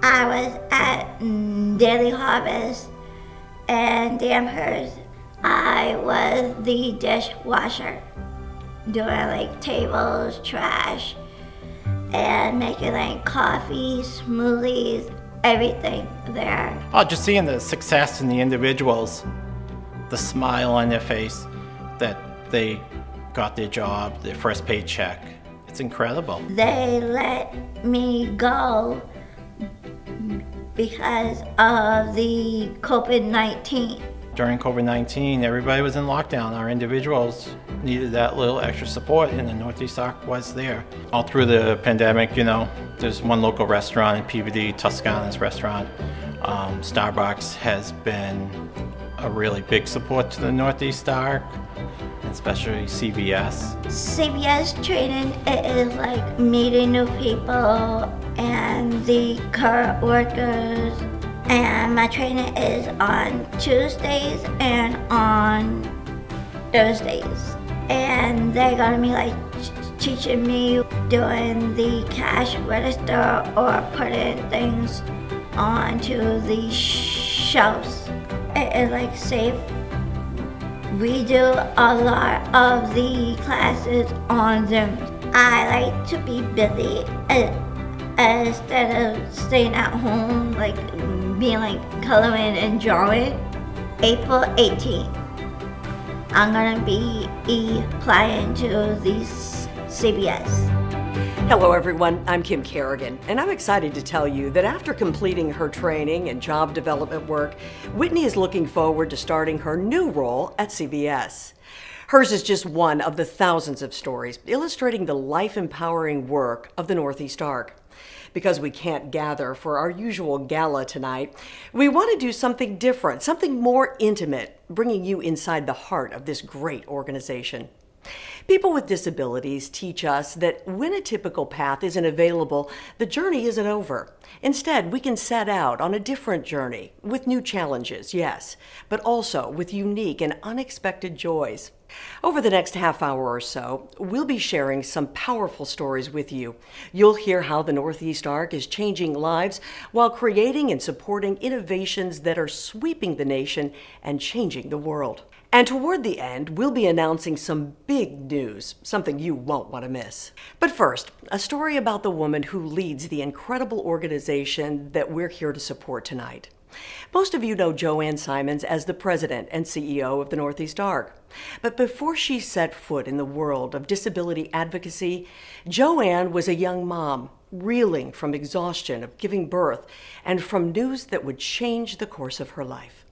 I was at Daily Harvest and Amherst. I was the dishwasher, doing like tables, trash, and making like coffee, smoothies, everything there. Oh, just seeing the success in the individuals, the smile on their face that they got their job, their first paycheck. It's incredible. They let me go because of the COVID-19. During COVID-19, everybody was in lockdown. Our individuals needed that little extra support, and the Northeast Arc was there. All through the pandemic, there's one local restaurant in PVD, Toscana's restaurant. Starbucks has been a really big support to the Northeast Arc, especially CVS. CVS training, it is like meeting new people and the current workers. And my training is on Tuesdays and on Thursdays. And they're gonna be like teaching me doing the cash register or putting things onto the shelves. It is like safe. We do a lot of the classes on Zoom. I like to be busy instead of staying at home, like being like coloring and drawing. April 18th, I'm gonna be applying to the CBS. Hello everyone, I'm Kim Kerrigan, and I'm excited to tell you that after completing her training and job development work, Whitney is looking forward to starting her new role at CBS. Hers is just one of the thousands of stories illustrating the life-empowering work of the Northeast Arc. Because we can't gather for our usual gala tonight, we want to do something different, something more intimate, bringing you inside the heart of this great organization. People with disabilities teach us that when a typical path isn't available, the journey isn't over. Instead, we can set out on a different journey with new challenges, yes, but also with unique and unexpected joys. Over the next half hour or so, we'll be sharing some powerful stories with you. You'll hear how the Northeast Arc is changing lives while creating and supporting innovations that are sweeping the nation and changing the world. And toward the end, we'll be announcing some big news, something you won't want to miss. But first, a story about the woman who leads the incredible organization that we're here to support tonight. Most of you know Joanne Simons as the president and CEO of the Northeast Arc. But before she set foot in the world of disability advocacy, Joanne was a young mom, reeling from exhaustion of giving birth and from news that would change the course of her life.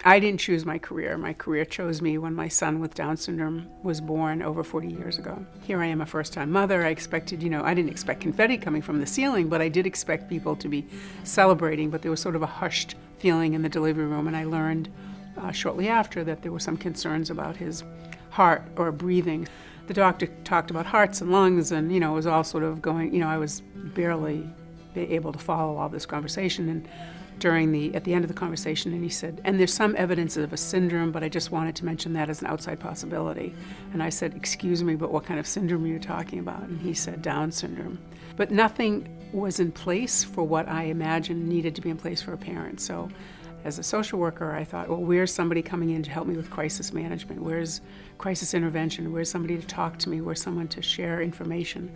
I didn't choose my career. My career chose me when my son with Down syndrome was born over 40 years ago. Here I am, a first-time mother. I expected, I didn't expect confetti coming from the ceiling, but I did expect people to be celebrating, but there was sort of a hushed feeling in the delivery room, and I learned shortly after that there were some concerns about his heart or breathing. The doctor talked about hearts and lungs, and, it was all sort of going, I was barely able to follow all this conversation, and at the end of the conversation, and he said, and there's some evidence of a syndrome, but I just wanted to mention that as an outside possibility. And I said, excuse me, but what kind of syndrome are you talking about? And he said, Down syndrome. But nothing was in place for what I imagined needed to be in place for a parent. So as a social worker, I thought, well, where's somebody coming in to help me with crisis management? Where's crisis intervention? Where's somebody to talk to me? Where's someone to share information?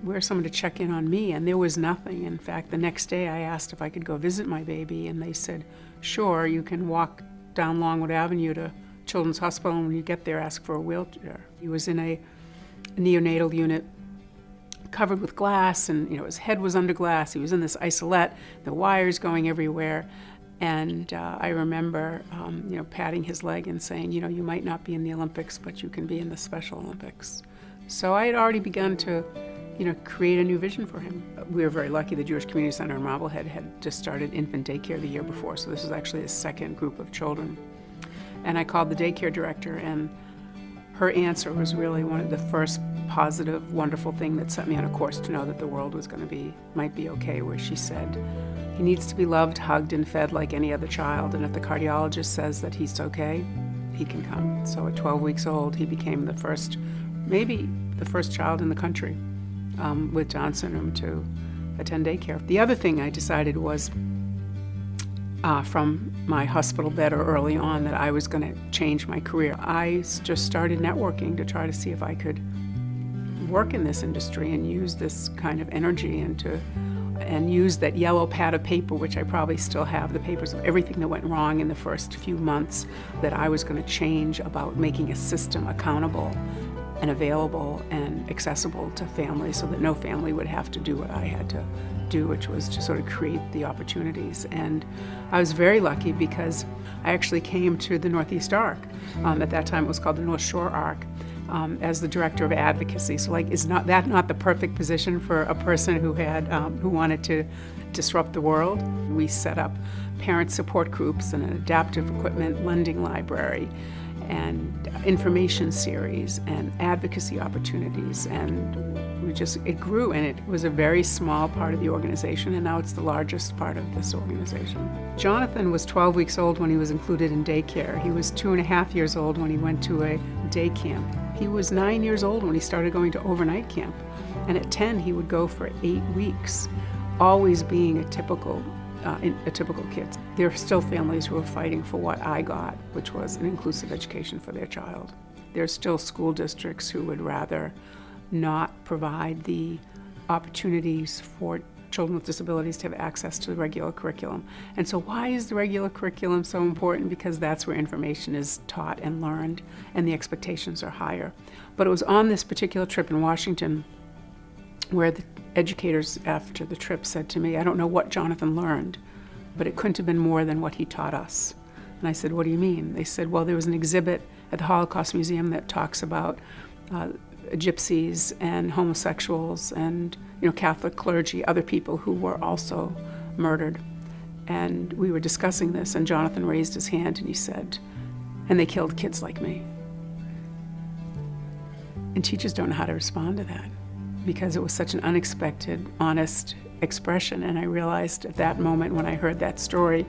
Where's someone to check in on me? And there was nothing. In fact, the next day I asked if I could go visit my baby, and they said, sure, you can walk down Longwood Avenue to Children's Hospital, and when you get there, ask for a wheelchair. He was in a neonatal unit covered with glass, and his head was under glass. He was in this isolette, the wires going everywhere. And I remember, patting his leg and saying, you might not be in the Olympics, but you can be in the Special Olympics. So I had already begun to, create a new vision for him. We were very lucky. The Jewish Community Center in Marblehead had just started infant daycare the year before, so this was actually a second group of children. And I called the daycare director, and Her answer was really one of the first positive, wonderful thing that set me on a course to know that the world was might be okay, where she said, he needs to be loved, hugged, and fed like any other child, and if the cardiologist says that he's okay, he can come. So at 12 weeks old, he became maybe the first child in the country with Down syndrome to attend daycare. The other thing I decided was from my hospital bed or early on that I was going to change my career. I just started networking to try to see if I could work in this industry and use this kind of energy and use that yellow pad of paper, which I probably still have, the papers of everything that went wrong in the first few months that I was going to change about making a system accountable and available and accessible to families so that no family would have to do what I had to do, which was to sort of create the opportunities. And I was very lucky because I actually came to the Northeast Arc. At that time it was called the North Shore Arc, as the director of advocacy. So is not the perfect position for a person who wanted to disrupt the world? We set up parent support groups and an adaptive equipment lending library and information series and advocacy opportunities, and it grew, and it was a very small part of the organization, and now it's the largest part of this organization. Jonathan was 12 weeks old when he was included in daycare. He was 2.5 years old when he went to a day camp. He was 9 years old when he started going to overnight camp, and at 10 he would go for 8 weeks, always being a typical kid. There are still families who are fighting for what I got, which was an inclusive education for their child. There are still school districts who would rather not provide the opportunities for children with disabilities to have access to the regular curriculum. And so why is the regular curriculum so important? Because that's where information is taught and learned, and the expectations are higher. But it was on this particular trip in Washington where the educators after the trip said to me, I don't know what Jonathan learned, but it couldn't have been more than what he taught us. And I said, what do you mean? They said, well, there was an exhibit at the Holocaust Museum that talks about gypsies and homosexuals and Catholic clergy, other people who were also murdered. And we were discussing this, and Jonathan raised his hand and he said, and they killed kids like me. And teachers don't know how to respond to that, because it was such an unexpected, honest expression. And I realized at that moment when I heard that story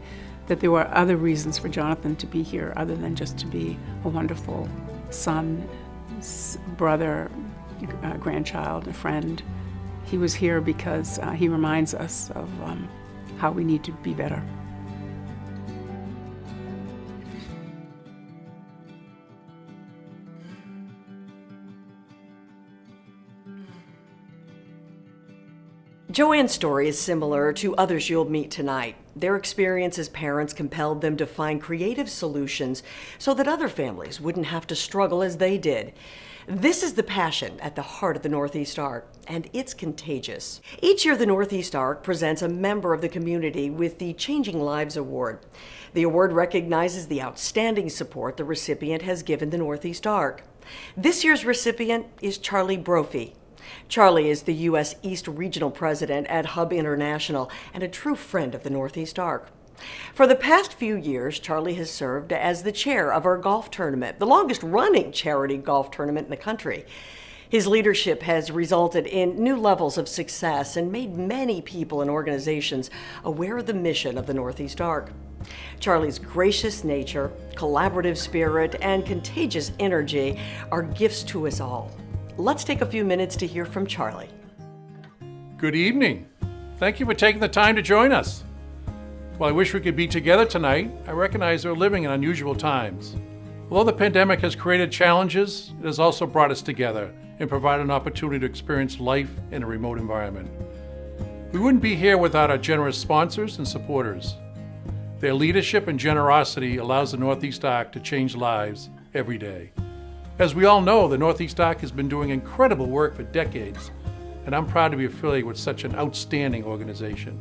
that there were other reasons for Jonathan to be here other than just to be a wonderful son, brother, grandchild, a friend. He was here because he reminds us of how we need to be better. Joanne's story is similar to others you'll meet tonight. Their experience as parents compelled them to find creative solutions so that other families wouldn't have to struggle as they did. This is the passion at the heart of the Northeast Arc, and it's contagious. Each year, the Northeast Arc presents a member of the community with the Changing Lives Award. The award recognizes the outstanding support the recipient has given the Northeast Arc. This year's recipient is Charlie Brophy. Charlie is the U.S. East Regional President at Hub International and a true friend of the Northeast Arc. For the past few years, Charlie has served as the chair of our golf tournament, the longest-running charity golf tournament in the country. His leadership has resulted in new levels of success and made many people and organizations aware of the mission of the Northeast Arc. Charlie's gracious nature, collaborative spirit, and contagious energy are gifts to us all. Let's take a few minutes to hear from Charlie. Good evening. Thank you for taking the time to join us. While I wish we could be together tonight, I recognize we're living in unusual times. Although the pandemic has created challenges, it has also brought us together and provided an opportunity to experience life in a remote environment. We wouldn't be here without our generous sponsors and supporters. Their leadership and generosity allows the Northeast Arc to change lives every day. As we all know, the Northeast Arc has been doing incredible work for decades, and I'm proud to be affiliated with such an outstanding organization.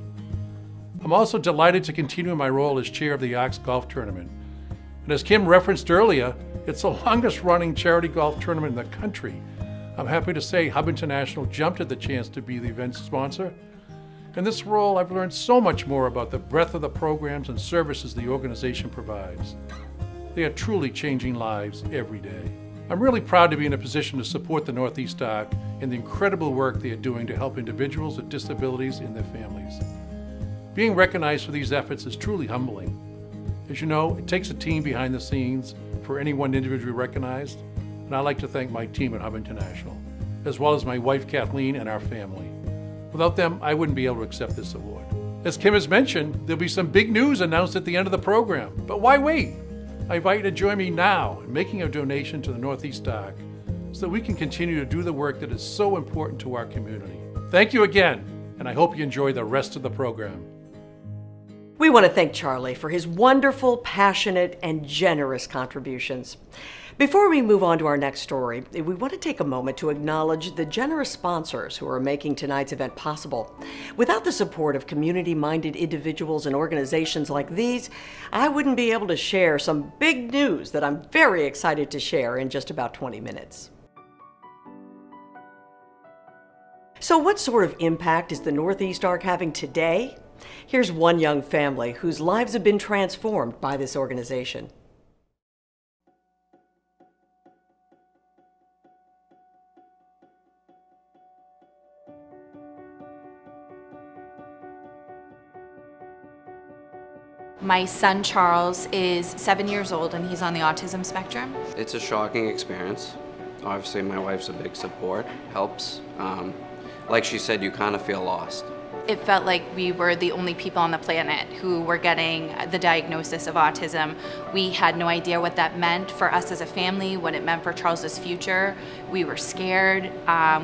I'm also delighted to continue my role as chair of the Arc's golf tournament. And as Kim referenced earlier, it's the longest running charity golf tournament in the country. I'm happy to say Hub International jumped at the chance to be the event's sponsor. In this role, I've learned so much more about the breadth of the programs and services the organization provides. They are truly changing lives every day. I'm really proud to be in a position to support the Northeast Arc and the incredible work they are doing to help individuals with disabilities and their families. Being recognized for these efforts is truly humbling. As you know, it takes a team behind the scenes for any one individual recognized, and I'd like to thank my team at Hub International, as well as my wife Kathleen and our family. Without them, I wouldn't be able to accept this award. As Kim has mentioned, there'll be some big news announced at the end of the program, but why wait? I invite you to join me now in making a donation to the Northeast Arc so that we can continue to do the work that is so important to our community. Thank you again, and I hope you enjoy the rest of the program. We want to thank Charlie for his wonderful, passionate, and generous contributions. Before we move on to our next story, we want to take a moment to acknowledge the generous sponsors who are making tonight's event possible. Without the support of community-minded individuals and organizations like these, I wouldn't be able to share some big news that I'm very excited to share in just about 20 minutes. So what sort of impact is the Northeast Arc having today? Here's one young family whose lives have been transformed by this organization. My son Charles is 7 years old and he's on the autism spectrum. It's a shocking experience. Obviously my wife's a big support, helps. Like she said, you kind of feel lost. It felt like we were the only people on the planet who were getting the diagnosis of autism. We had no idea what that meant for us as a family, what it meant for Charles's future. We were scared,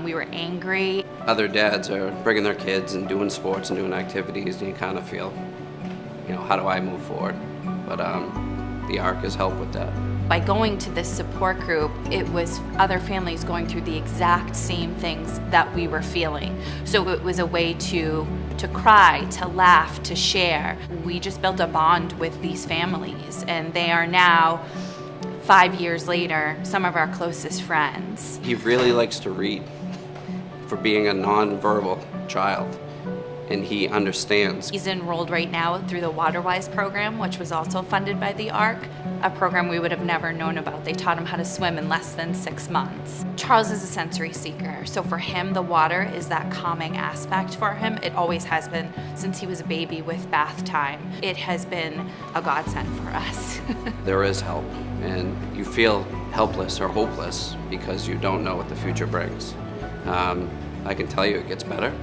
we were angry. Other dads are bringing their kids and doing sports and doing activities, and you kind of feel, you know, how do I move forward? But the ARC has helped with that. By going to this support group, it was other families going through the exact same things that we were feeling. So it was a way to cry, to laugh, to share. We just built a bond with these families, and they are now, 5 years later, some of our closest friends. He really likes to read for being a nonverbal child, and he understands. He's enrolled right now through the WaterWise program, which was also funded by the ARC, a program we would have never known about. They taught him how to swim in less than 6 months. Charles is a sensory seeker, so for him, the water is that calming aspect for him. It always has been since he was a baby with bath time. It has been a godsend for us. There is help, and you feel helpless or hopeless because you don't know what the future brings. I can tell you it gets better.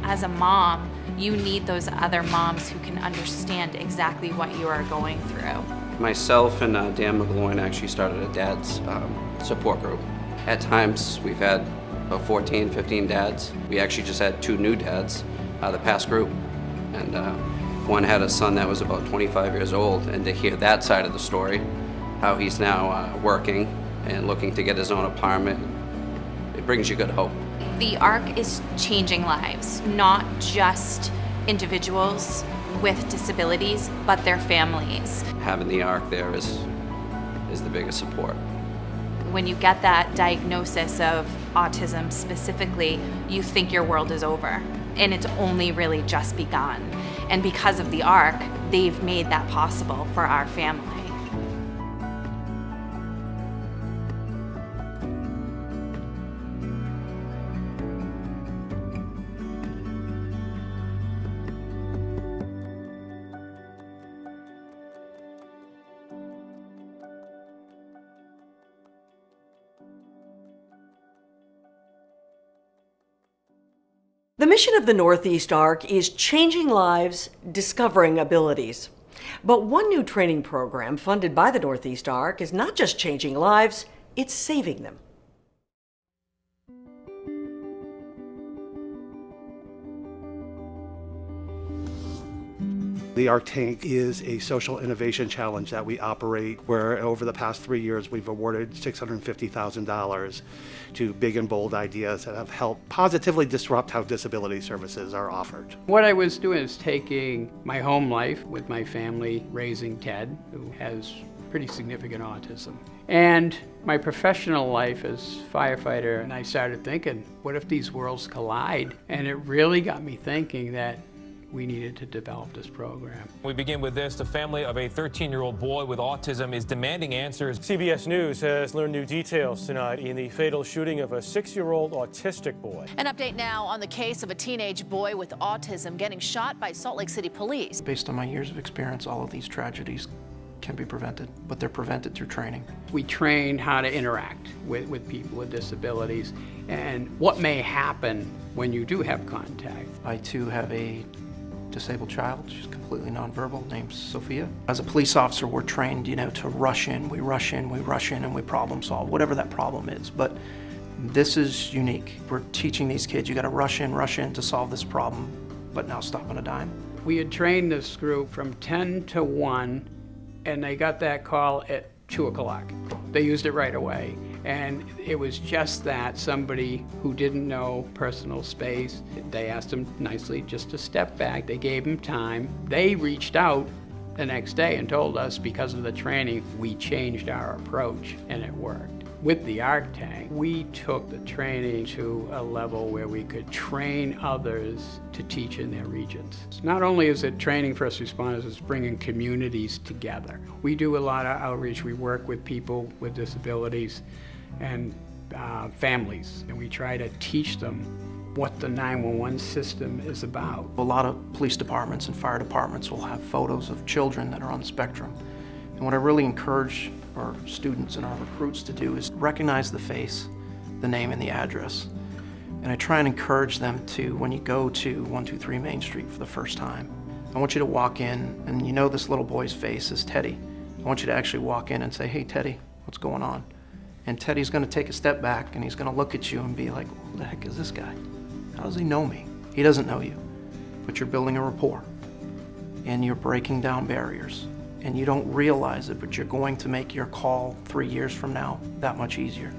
As a mom, you need those other moms who can understand exactly what you are going through. Myself and Dan McGloin actually started a dad's support group. At times, we've had about 14, 15 dads. We actually just had 2 new dads the past group. And one had a son that was about 25 years old, and to hear that side of the story, how he's now working and looking to get his own apartment, it brings you good hope. The ARC is changing lives, not just individuals with disabilities, but their families. Having the ARC there is the biggest support. When you get that diagnosis of autism specifically, you think your world is over, and it's only really just begun. And because of the ARC, they've made that possible for our family. The mission of the Northeast Arc is changing lives, discovering abilities. But one new training program funded by the Northeast Arc is not just changing lives, it's saving them. The ARC Tank is a social innovation challenge that we operate where over the past 3 years we've awarded $650,000 to big and bold ideas that have helped positively disrupt how disability services are offered. What I was doing is taking my home life with my family, raising Ted, who has pretty significant autism, and my professional life as firefighter, and I started thinking, what if these worlds collide? And it really got me thinking that we needed to develop this program. We begin with this. The family of a 13-year-old boy with autism is demanding answers. CBS News has learned new details tonight in the fatal shooting of a 6-year-old autistic boy. An update now on the case of a teenage boy with autism getting shot by Salt Lake City police. Based on my years of experience, all of these tragedies can be prevented, but they're prevented through training. We train how to interact with people with disabilities and what may happen when you do have contact. I too have a disabled child. She's completely nonverbal, named Sophia. As a police officer, we're trained, to rush in, we rush in, and we problem solve, whatever that problem is. But this is unique. We're teaching these kids, you gotta rush in to solve this problem, but now stop on a dime. We had trained this group from 10 to 1, and they got that call at 2 o'clock. They used it right away. And it was just that, somebody who didn't know personal space, they asked him nicely just to step back. They gave him time. They reached out the next day and told us because of the training, we changed our approach and it worked. With the ARC tank, we took the training to a level where we could train others to teach in their regions. Not only is it training first responders, it's bringing communities together. We do a lot of outreach. We work with people with disabilities and families, and we try to teach them what the 911 system is about. A lot of police departments and fire departments will have photos of children that are on the spectrum. And what I really encourage our students and our recruits to do is recognize the face, the name, and the address. And I try and encourage them to, when you go to 123 Main Street for the first time, I want you to walk in, and this little boy's face is Teddy. I want you to actually walk in and say, "Hey Teddy, what's going on?" And Teddy's gonna take a step back and he's gonna look at you and be like, "Who the heck is this guy? How does he know me?" He doesn't know you, but you're building a rapport and you're breaking down barriers. And you don't realize it, but you're going to make your call 3 years from now that much easier,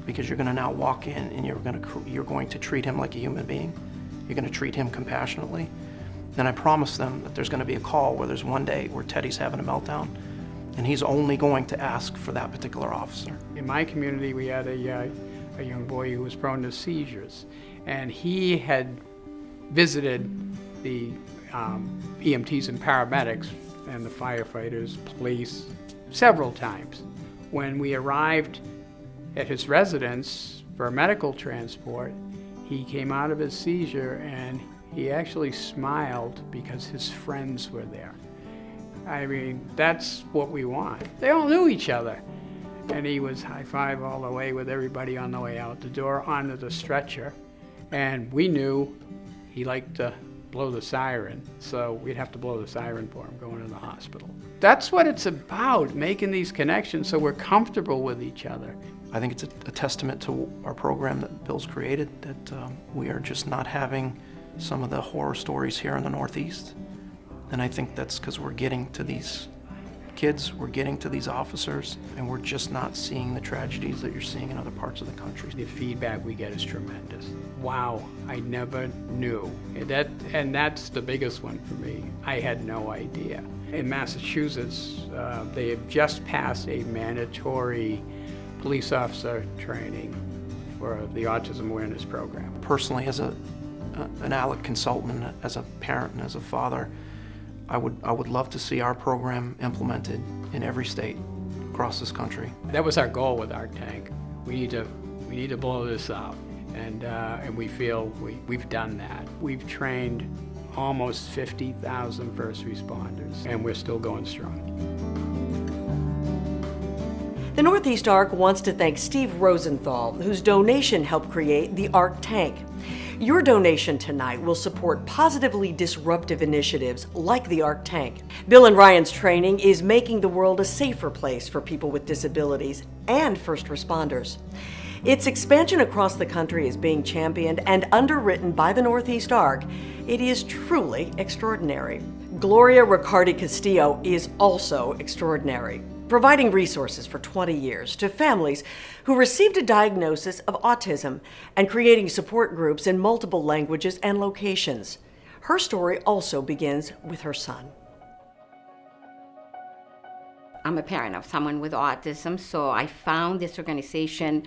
because you're going to now walk in and you're going to treat him like a human being. You're going to treat him compassionately. Then I promise them that there's going to be a call where there's one day where Teddy's having a meltdown, and he's only going to ask for that particular officer. In my community, we had a young boy who was prone to seizures, and he had visited the EMTs and paramedics and the firefighters, police, several times. When we arrived at his residence for medical transport, he came out of his seizure and he actually smiled because his friends were there. I mean, that's what we want. They all knew each other. And he was high-five all the way with everybody on the way out the door onto the stretcher. And we knew he liked to blow the siren, so we'd have to blow the siren for him going to the hospital. That's what it's about, making these connections so we're comfortable with each other. I think it's a testament to our program that Bill's created, that we are just not having some of the horror stories here in the Northeast. And I think that's because we're getting to these kids, we're getting to these officers, and we're just not seeing the tragedies that you're seeing in other parts of the country. The feedback we get is tremendous. Wow, I never knew. And that's the biggest one for me. I had no idea. In Massachusetts, they have just passed a mandatory police officer training for the Autism Awareness Program. Personally, as an ALEC consultant, as a parent and as a father, I would love to see our program implemented in every state across this country. That was our goal with ARC Tank. We need to blow this up, and we feel we've done that. We've trained almost 50,000 first responders, and we're still going strong. The Northeast ARC wants to thank Steve Rosenthal, whose donation helped create the ARC Tank. Your donation tonight will support positively disruptive initiatives like the ARC Tank. Bill and Ryan's training is making the world a safer place for people with disabilities and first responders. Its expansion across the country is being championed and underwritten by the Northeast ARC. It is truly extraordinary. Gloria Riccardi Castillo is also extraordinary, providing resources for 20 years to families who received a diagnosis of autism and creating support groups in multiple languages and locations. Her story also begins with her son. I'm a parent of someone with autism, so I found this organization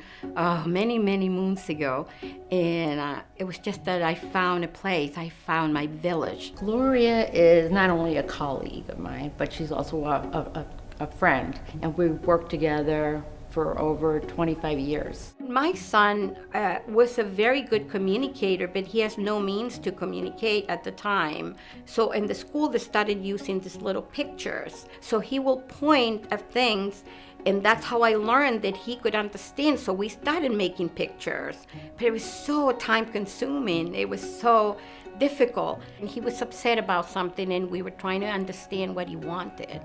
many, many moons ago, and it was just that I found a place, I found my village. Gloria is not only a colleague of mine, but she's also a friend, and we've worked together for over 25 years. My son was a very good communicator, but he has no means to communicate at the time. So in the school, they started using these little pictures. So he will point at things, and that's how I learned that he could understand. So we started making pictures, but it was so time consuming. It was so difficult. And he was upset about something, and we were trying to understand what he wanted.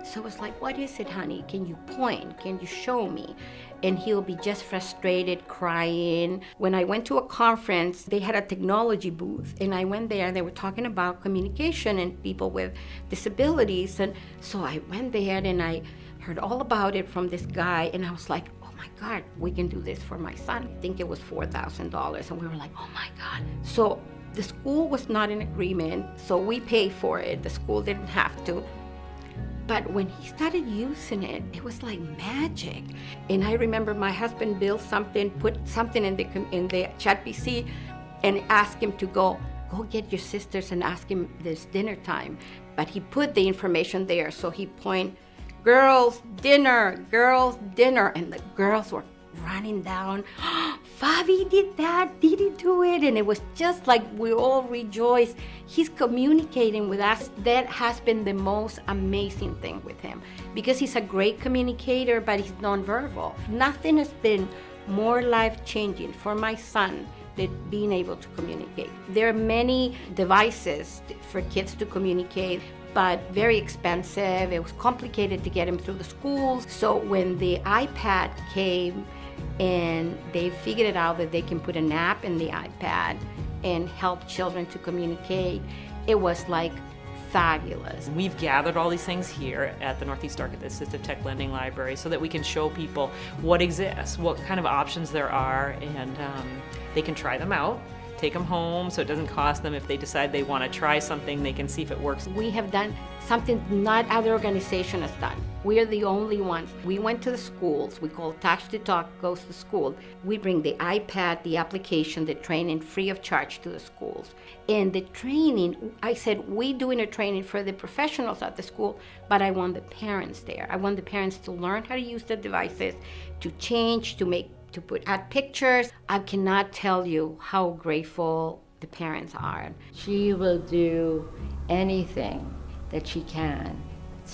So it was like, what is it, honey? Can you point? Can you show me? And he'll be just frustrated, crying. When I went to a conference, they had a technology booth, and I went there, and they were talking about communication and people with disabilities. And so I went there, and I heard all about it from this guy, and I was like, oh my God, we can do this for my son. I think it was $4,000, and we were like, oh my God. So the school was not in agreement, so we paid for it. The school didn't have to. But when he started using it, it was like magic. And I remember my husband built something, put something in the chat PC, and asked him to go get your sisters and ask him this dinner time. But he put the information there, so he pointed, girls' dinner, and the girls were running down. Fabi did that, did he do it? And it was just like we all rejoiced. He's communicating with us. That has been the most amazing thing with him, because he's a great communicator, but he's nonverbal. Nothing has been more life-changing for my son than being able to communicate. There are many devices for kids to communicate, but very expensive. It was complicated to get him through the schools. So when the iPad came, and they figured it out that they can put an app in the iPad and help children to communicate, it was like fabulous. We've gathered all these things here at the Northeast Arc at the Assistive Tech Lending Library so that we can show people what exists, what kind of options there are, and they can try them out, take them home so it doesn't cost them. If they decide they want to try something, they can see if it works. We have done something not other organization has done. We are the only ones. We went to the schools. We call Touch to Talk Goes to School. We bring the iPad, the application, the training free of charge to the schools. And the training, I said, we're doing a training for the professionals at the school, but I want the parents there. I want the parents to learn how to use the devices, to change, to add pictures. I cannot tell you how grateful the parents are. She will do anything that she can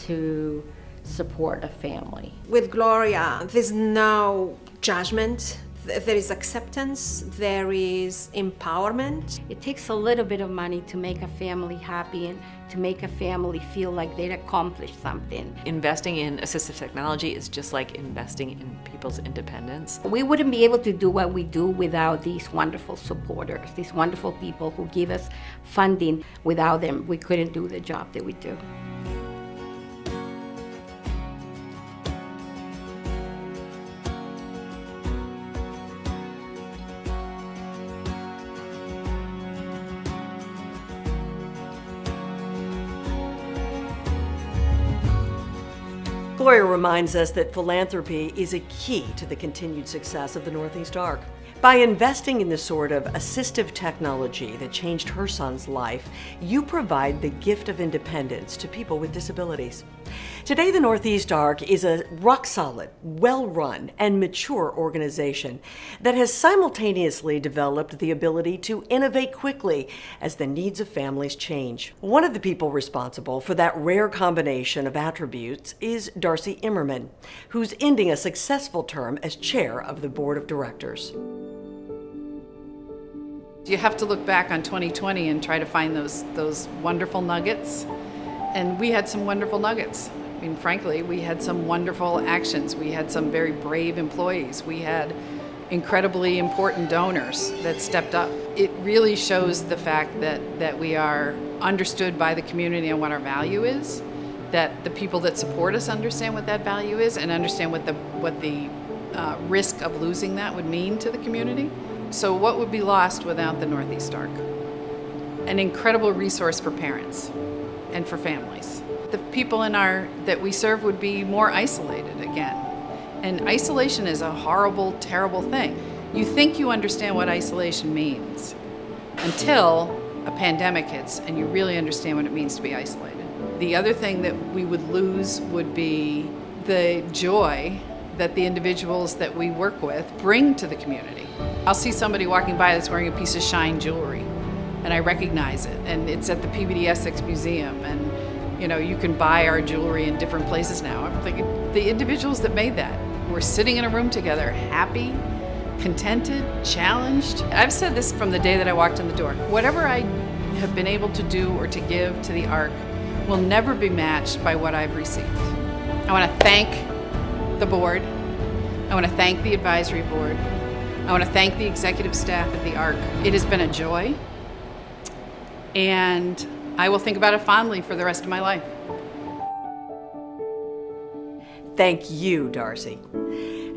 to support a family. With Gloria, there's no judgment. There is acceptance, there is empowerment. It takes a little bit of money to make a family happy and to make a family feel like they'd accomplished something. Investing in assistive technology is just like investing in people's independence. We wouldn't be able to do what we do without these wonderful supporters, these wonderful people who give us funding. Without them, we couldn't do the job that we do. Gloria reminds us that philanthropy is a key to the continued success of the Northeast Arc. By investing in the sort of assistive technology that changed her son's life, you provide the gift of independence to people with disabilities. Today, the Northeast Arc is a rock-solid, well-run, and mature organization that has simultaneously developed the ability to innovate quickly as the needs of families change. One of the people responsible for that rare combination of attributes is Darcy Immerman, who's ending a successful term as chair of the board of directors. You have to look back on 2020 and try to find those wonderful nuggets. And we had some wonderful nuggets. I mean, frankly, we had some wonderful actions. We had some very brave employees. We had incredibly important donors that stepped up. It really shows the fact that we are understood by the community and what our value is, that the people that support us understand what that value is and understand what the risk of losing that would mean to the community. So what would be lost without the Northeast Arc? An incredible resource for parents and for families. the people that we serve would be more isolated again. And isolation is a horrible, terrible thing. You think you understand what isolation means until a pandemic hits and you really understand what it means to be isolated. The other thing that we would lose would be the joy that the individuals that we work with bring to the community. I'll see somebody walking by that's wearing a piece of Shine jewelry, and I recognize it, and it's at the PBD Essex Museum, and you can buy our jewelry in different places now. I'm thinking the individuals that made that were sitting in a room together, happy, contented, challenged. I've said this from the day that I walked in the door. Whatever I have been able to do or to give to the ARC will never be matched by what I've received. I want to thank the board. I want to thank the advisory board. I want to thank the executive staff at the ARC. It has been a joy, and I will think about it fondly for the rest of my life. Thank you, Darcy.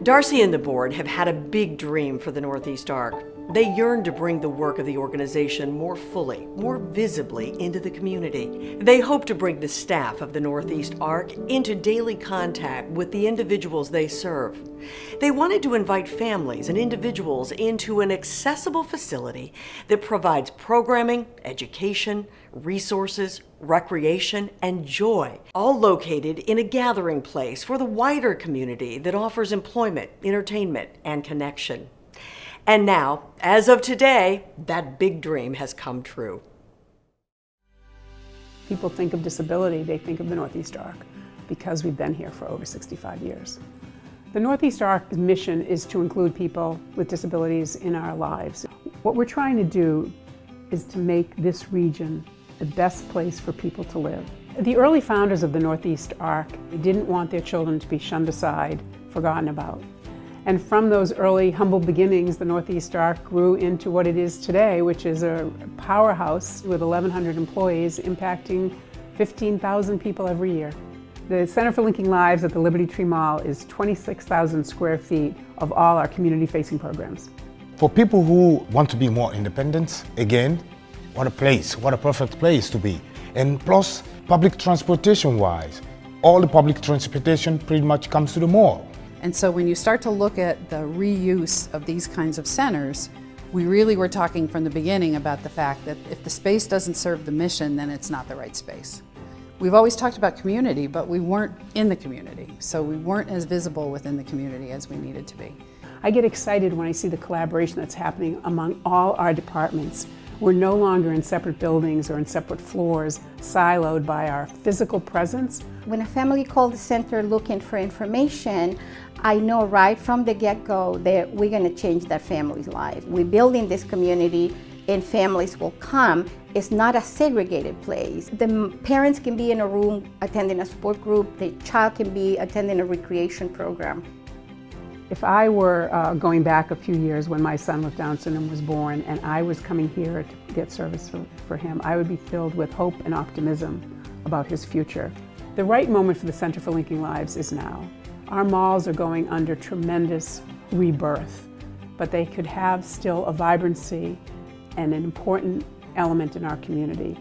Darcy and the board have had a big dream for the Northeast ARC. They yearn to bring the work of the organization more fully, more visibly into the community. They hope to bring the staff of the Northeast ARC into daily contact with the individuals they serve. They wanted to invite families and individuals into an accessible facility that provides programming, education, resources, recreation, and joy, all located in a gathering place for the wider community that offers employment, entertainment, and connection. And now, as of today, that big dream has come true. People think of disability, they think of the Northeast ARC because we've been here for over 65 years. The Northeast ARC's mission is to include people with disabilities in our lives. What we're trying to do is to make this region the best place for people to live. The early founders of the Northeast ARC didn't want their children to be shunned aside, forgotten about. And from those early humble beginnings, the Northeast ARC grew into what it is today, which is a powerhouse with 1,100 employees impacting 15,000 people every year. The Center for Linking Lives at the Liberty Tree Mall is 26,000 square feet of all our community-facing programs. For people who want to be more independent, again, what a place, what a perfect place to be. And plus, public transportation-wise, all the public transportation pretty much comes to the mall. And so when you start to look at the reuse of these kinds of centers, we really were talking from the beginning about the fact that if the space doesn't serve the mission, then it's not the right space. We've always talked about community, but we weren't in the community, so we weren't as visible within the community as we needed to be. I get excited when I see the collaboration that's happening among all our departments. We're no longer in separate buildings or in separate floors, siloed by our physical presence. When a family calls the center looking for information, I know right from the get-go that we're going to change that family's life. We're building this community and families will come. It's not a segregated place. The parents can be in a room attending a sport group, the child can be attending a recreation program. If I were going back a few years when my son with Down syndrome was born and I was coming here to get service for him, I would be filled with hope and optimism about his future. The right moment for the Center for Linking Lives is now. Our malls are going under tremendous rebirth, but they could have still a vibrancy and an important element in our community.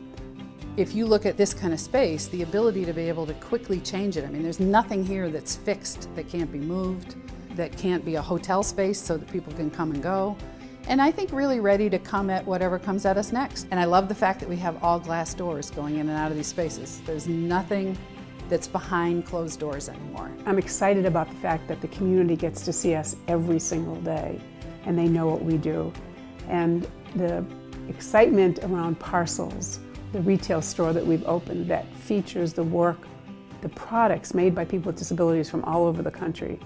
If you look at this kind of space, the ability to be able to quickly change it, I mean, there's nothing here that's fixed, that can't be moved, that can't be a hotel space so that people can come and go. And I think really ready to come at whatever comes at us next. And I love the fact that we have all glass doors going in and out of these spaces. There's nothing that's behind closed doors anymore. I'm excited about the fact that the community gets to see us every single day and they know what we do. And the excitement around Parcels, the retail store that we've opened that features the work, the products made by people with disabilities from all over the country.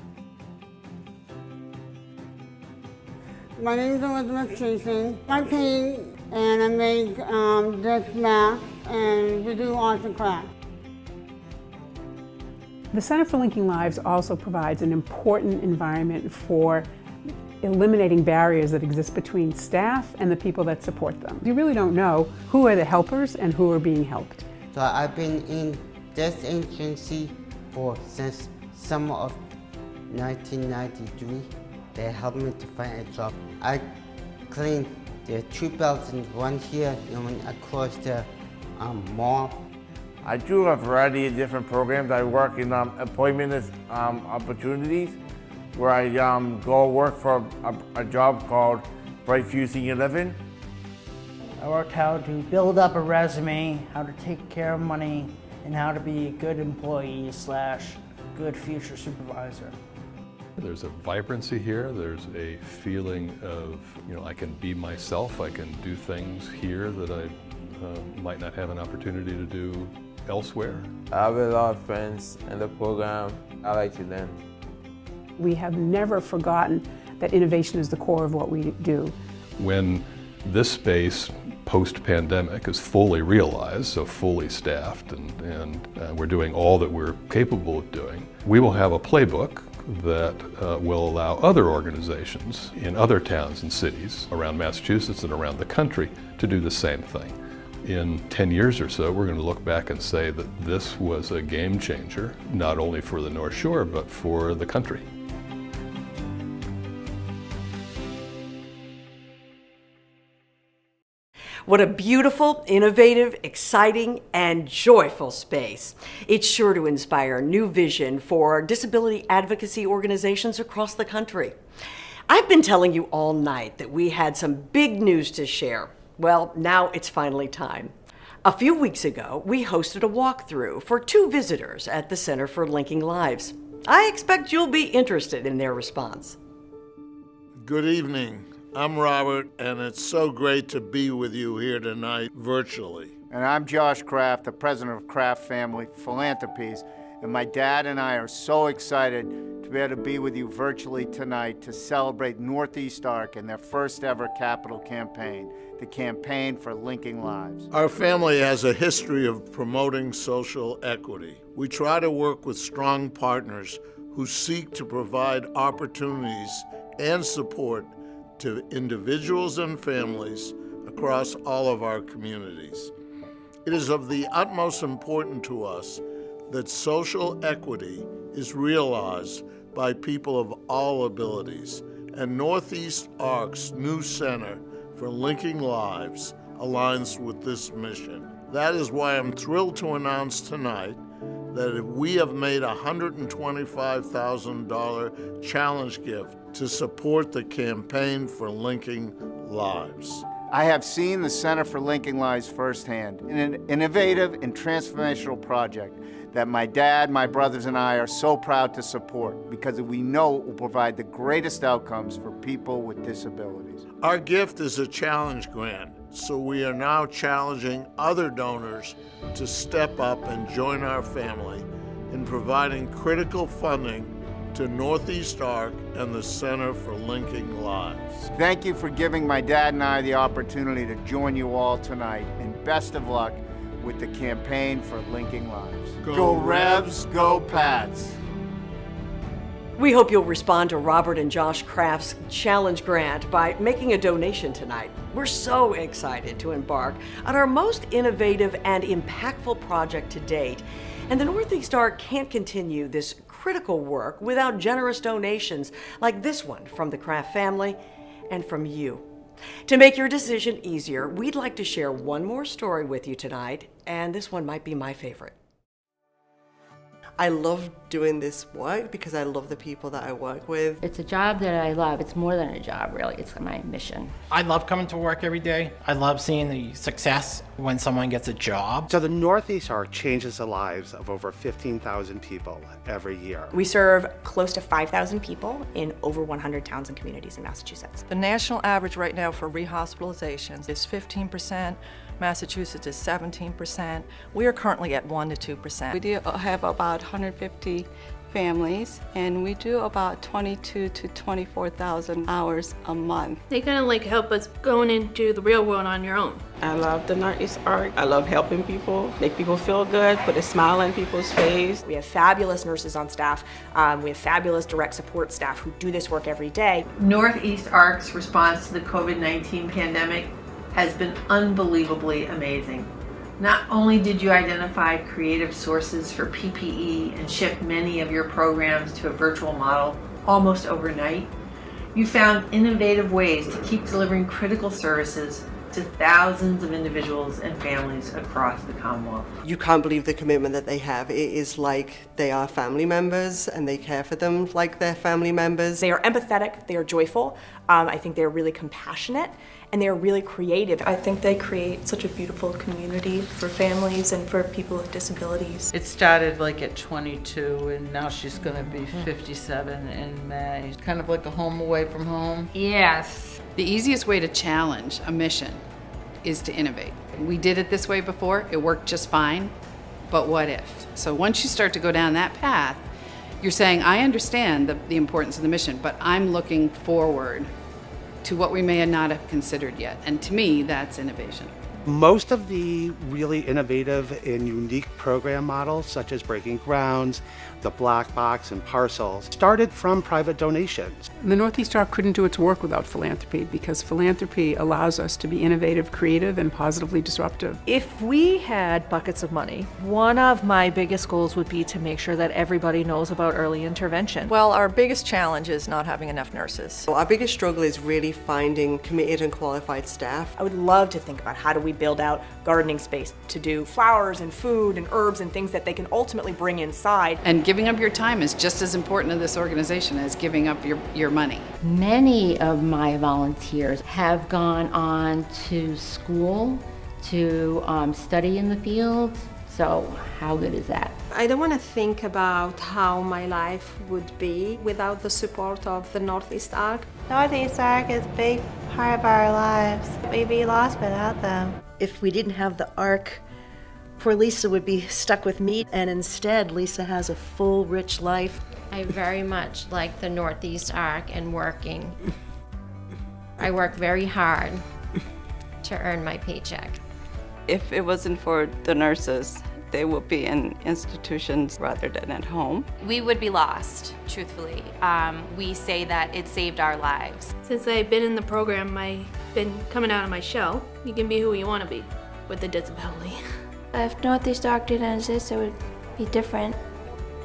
My name is Elizabeth Jason. I paint and I make this mask and we do arts and crafts. The Center for Linking Lives also provides an important environment for eliminating barriers that exist between staff and the people that support them. You really don't know who are the helpers and who are being helped. So I've been in this agency since summer of 1993. They helped me to find a job. I cleaned the 2 buildings, one here and one across the mall. I do a variety of different programs. I work in employment opportunities, where I go work for a job called Bright Future Living. I worked how to build up a resume, how to take care of money, and how to be a good employee / good future supervisor. There's a vibrancy here. There's a feeling of, I can be myself. I can do things here that I might not have an opportunity to do elsewhere. I have a lot of friends in the program. I like to learn. We have never forgotten that innovation is the core of what we do. When this space, post-pandemic, is fully realized, so fully staffed, and we're doing all that we're capable of doing, we will have a playbook that will allow other organizations in other towns and cities around Massachusetts and around the country to do the same thing. In 10 years or so, we're going to look back and say that this was a game changer, not only for the North Shore, but for the country. What a beautiful, innovative, exciting, and joyful space. It's sure to inspire new vision for disability advocacy organizations across the country. I've been telling you all night that we had some big news to share. Well, now it's finally time. A few weeks ago, we hosted a walkthrough for 2 visitors at the Center for Linking Lives. I expect you'll be interested in their response. Good evening. I'm Robert, and it's so great to be with you here tonight virtually. And I'm Josh Kraft, the president of Kraft Family Philanthropies, and my dad and I are so excited to be able to be with you virtually tonight to celebrate Northeast Arc and their first ever capital campaign, the Campaign for Linking Lives. Our family has a history of promoting social equity. We try to work with strong partners who seek to provide opportunities and support to individuals and families across all of our communities. It is of the utmost importance to us that social equity is realized by people of all abilities, and Northeast Arc's new Center for Linking Lives aligns with this mission. That is why I'm thrilled to announce tonight that we have made a $125,000 challenge gift to support the Campaign for Linking Lives. I have seen the Center for Linking Lives firsthand in an innovative and transformational project that my dad, my brothers, and I are so proud to support because we know it will provide the greatest outcomes for people with disabilities. Our gift is a challenge grant, so we are now challenging other donors to step up and join our family in providing critical funding to Northeast Arc and the Center for Linking Lives. Thank you for giving my dad and I the opportunity to join you all tonight, and best of luck with the Campaign for Linking Lives. Go Revs, go Pats! We hope you'll respond to Robert and Josh Kraft's challenge grant by making a donation tonight. We're so excited to embark on our most innovative and impactful project to date, and the Northeast Arc can't continue this critical work without generous donations like this one from the Kraft family and from you. To make your decision easier, we'd like to share one more story with you tonight, and this one might be my favorite. I love doing this work because I love the people that I work with. It's a job that I love. It's more than a job, really. It's my mission. I love coming to work every day. I love seeing the success when someone gets a job. So the Northeast Arc changes the lives of over 15,000 people every year. We serve close to 5,000 people in over 100 towns and communities in Massachusetts. The national average right now for rehospitalizations is 15%. Massachusetts is 17%. We are currently at 1 to 2%. We do have about 150 families, and we do about 22 to 24,000 hours a month. They kind of like help us going into the real world on your own. I love the Northeast Arc. I love helping people, make people feel good, put a smile on people's face. We have fabulous nurses on staff. We have fabulous direct support staff who do this work every day. Northeast Arc's response to the COVID-19 pandemic has been unbelievably amazing. Not only did you identify creative sources for PPE and shift many of your programs to a virtual model almost overnight, you found innovative ways to keep delivering critical services to thousands of individuals and families across the Commonwealth. You can't believe the commitment that they have. It is like they are family members and they care for them like they're family members. They are empathetic, they are joyful, I think they're really compassionate, and they're really creative. I think they create such a beautiful community for families and for people with disabilities. It started like at 22 and now she's going to be 57 in May. It's kind of like a home away from home. Yes. The easiest way to challenge a mission is to innovate. We did it this way before, it worked just fine, but what if? So once you start to go down that path, you're saying, I understand the importance of the mission, but I'm looking forward to what we may not have considered yet. And to me, that's innovation. Most of the really innovative and unique program models, such as Breaking Grounds, the Black Box, and Parcels, started from private donations. The Northeast Arc couldn't do its work without philanthropy, because philanthropy allows us to be innovative, creative, and positively disruptive. If we had buckets of money, one of my biggest goals would be to make sure that everybody knows about early intervention. Well, our biggest challenge is not having enough nurses. So our biggest struggle is really finding committed and qualified staff. I would love to think about how do we build out gardening space to do flowers and food and herbs and things that they can ultimately bring inside. And giving up your time is just as important to this organization as giving up your money. Many of my volunteers have gone on to school to study in the field. So how good is that? I don't want to think about how my life would be without the support of the Northeast Arc. Northeast Arc is a big part of our lives. We'd be lost without them. If we didn't have the ARC, poor Lisa would be stuck with me, and instead Lisa has a full, rich life. I very much like the Northeast Arc and working. I work very hard to earn my paycheck. If it wasn't for the nurses, they would be in institutions rather than at home. We would be lost, truthfully. We say that it saved our lives. Since I've been in the program, I've been coming out of my shell. You can be who you want to be with a disability. If Northeast Arc didn't exist, it would be different.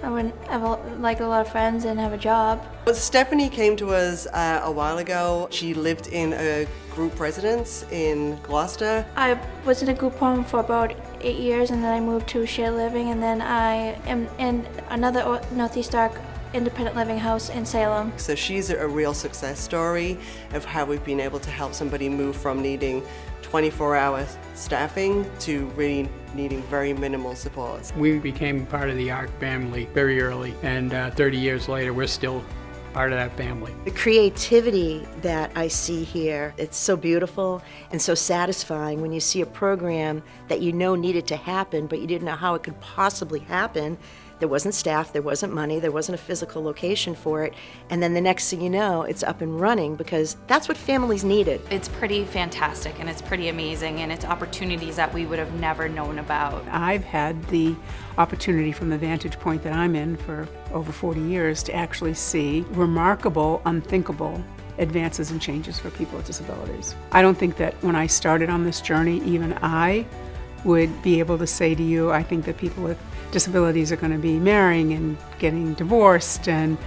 I wouldn't have a lot of friends and have a job. Well, Stephanie came to us a while ago. She lived in a group residence in Gloucester. I was in a group home for about 8 years, and then I moved to shared living, and then I am in another Northeast Arc independent living house in Salem. So she's a real success story of how we've been able to help somebody move from needing 24-hour staffing to really needing very minimal supports. We became part of the ARC family very early, and 30 years later, we're still part of that family. The creativity that I see here, it's so beautiful and so satisfying when you see a program that you know needed to happen, but you didn't know how it could possibly happen. There wasn't staff, there wasn't money, there wasn't a physical location for it, and then the next thing you know, it's up and running because that's what families needed. It's pretty fantastic and it's pretty amazing, and it's opportunities that we would have never known about. I've had the opportunity from the vantage point that I'm in for over 40 years to actually see remarkable, unthinkable advances and changes for people with disabilities. I don't think that when I started on this journey, even I would be able to say to you, I think that people with disabilities are going to be marrying and getting divorced and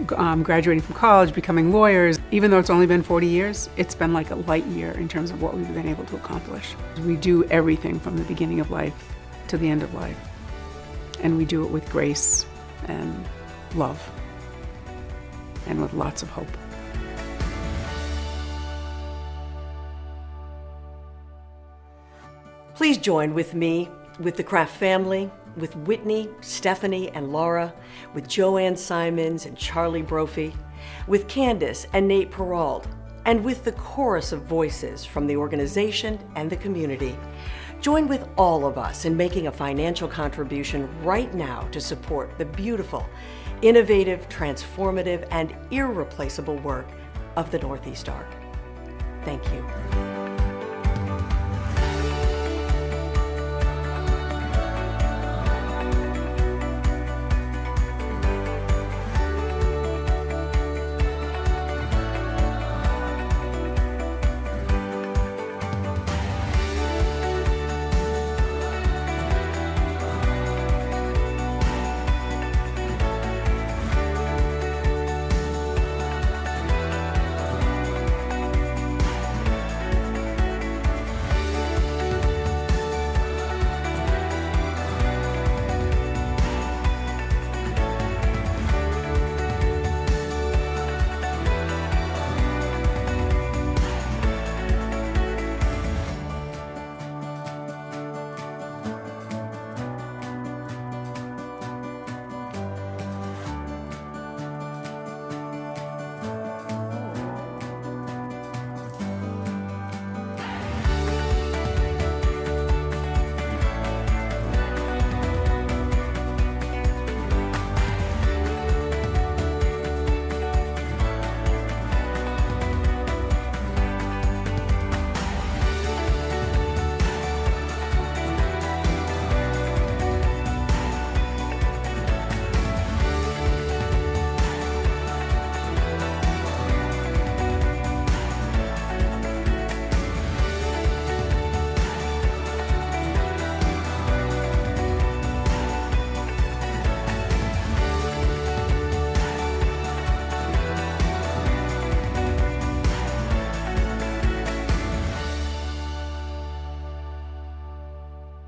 graduating from college, becoming lawyers. Even though it's only been 40 years, it's been like a light year in terms of what we've been able to accomplish. We do everything from the beginning of life to the end of life. And we do it with grace and love and with lots of hope. Please join with me, with the Kraft family, with Whitney, Stephanie, and Laura, with Joanne Simons and Charlie Brophy, with Candace and Nate Perrault, and with the chorus of voices from the organization and the community. Join with all of us in making a financial contribution right now to support the beautiful, innovative, transformative, and irreplaceable work of the Northeast Arc. Thank you.